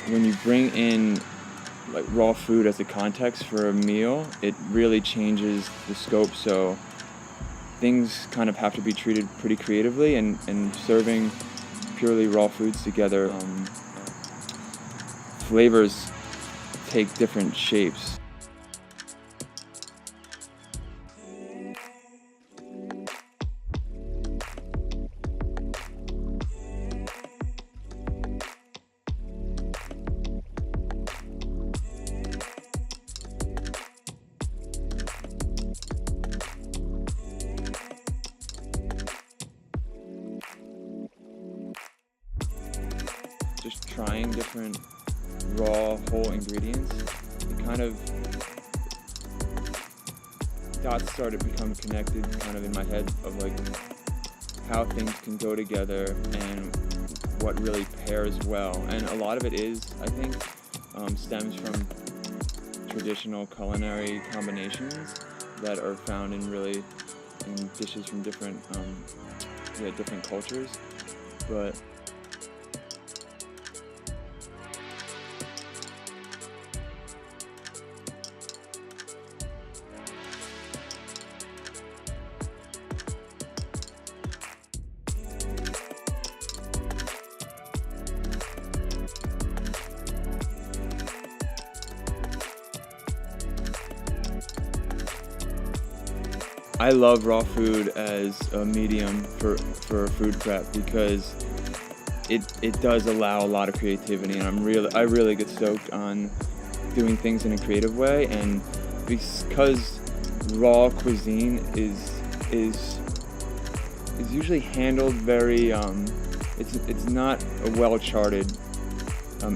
when you bring in like raw food as a context for a meal, it really changes the scope. So things kind of have to be treated pretty creatively, and serving purely raw foods together, flavors take different shapes. Just trying different raw whole ingredients, it kind of dots started becoming connected kind of in my head of like how things can go together and what really pairs well. And a lot of it is, I think, stems from traditional culinary combinations that are found in dishes from different cultures. But I love raw food as a medium for food prep because it does allow a lot of creativity, and I really get stoked on doing things in a creative way. And because raw cuisine is usually handled very it's not a well-charted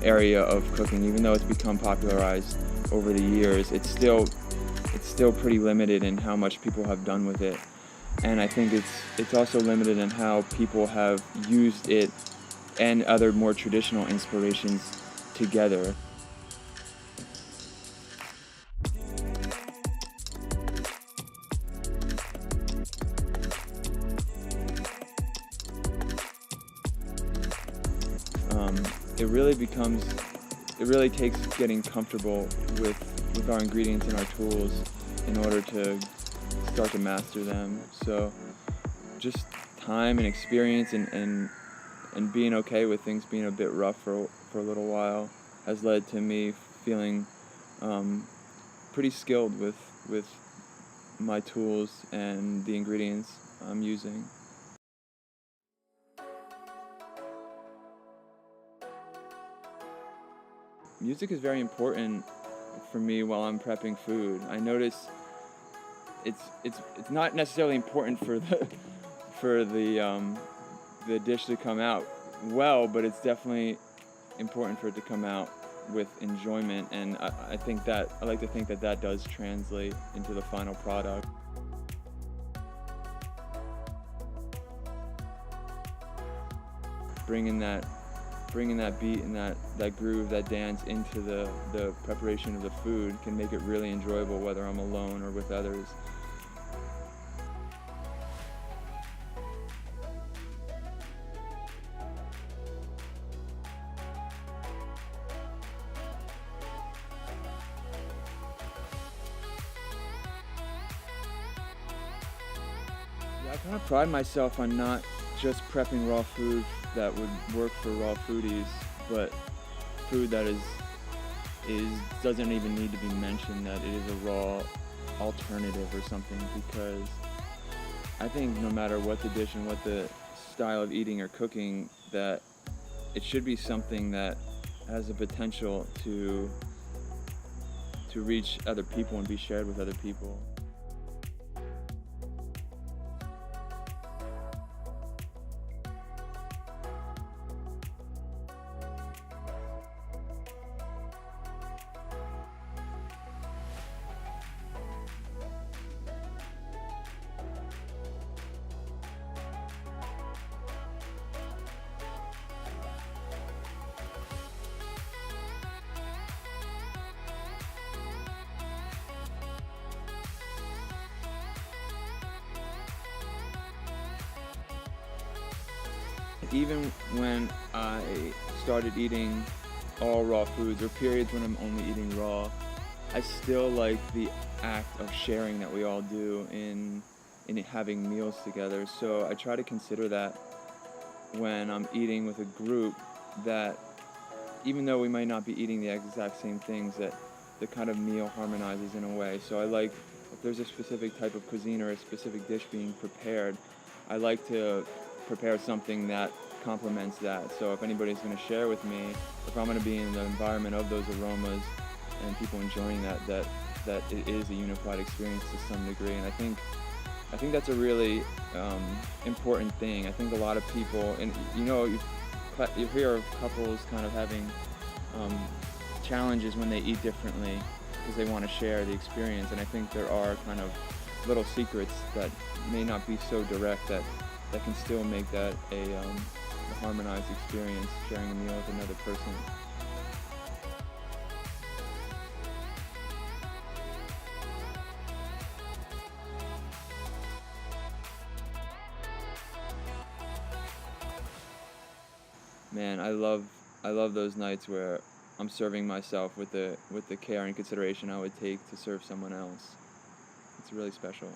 area of cooking. Even though it's become popularized over the years, it's still pretty limited in how much people have done with it. And I think it's also limited in how people have used it and other more traditional inspirations together. It really takes getting comfortable with our ingredients and our tools in order to start to master them. So just time and experience and being okay with things being a bit rough for a little while has led to me feeling pretty skilled with my tools and the ingredients I'm using. Music is very important for me while I'm prepping food. I notice it's not necessarily important for the dish to come out well, but it's definitely important for it to come out with enjoyment, and I like to think that does translate into the final product. Bringing that beat and that groove, that dance into the preparation of the food can make it really enjoyable, whether I'm alone or with others. Yeah, I kind of pride myself on not just prepping raw food that would work for raw foodies, but food that doesn't even need to be mentioned that it is a raw alternative or something, because I think no matter what the dish and what the style of eating or cooking, that it should be something that has the potential to reach other people and be shared with other people. Even when I started eating all raw foods or periods when I'm only eating raw, I still like the act of sharing that we all do in having meals together. So I try to consider that when I'm eating with a group, that even though we might not be eating the exact same things, that the kind of meal harmonizes in a way. So I like, if there's a specific type of cuisine or a specific dish being prepared, I like to prepare something that complements that. So if anybody's going to share with me, if I'm going to be in the environment of those aromas and people enjoying that it is a unified experience to some degree. And I think that's a really important thing. I think a lot of people, and you hear of couples kind of having challenges when they eat differently because they want to share the experience. And I think there are kind of little secrets that may not be so direct that can still make that a harmonized experience, sharing a meal with another person. Man, I love those nights where I'm serving myself with the care and consideration I would take to serve someone else. It's really special.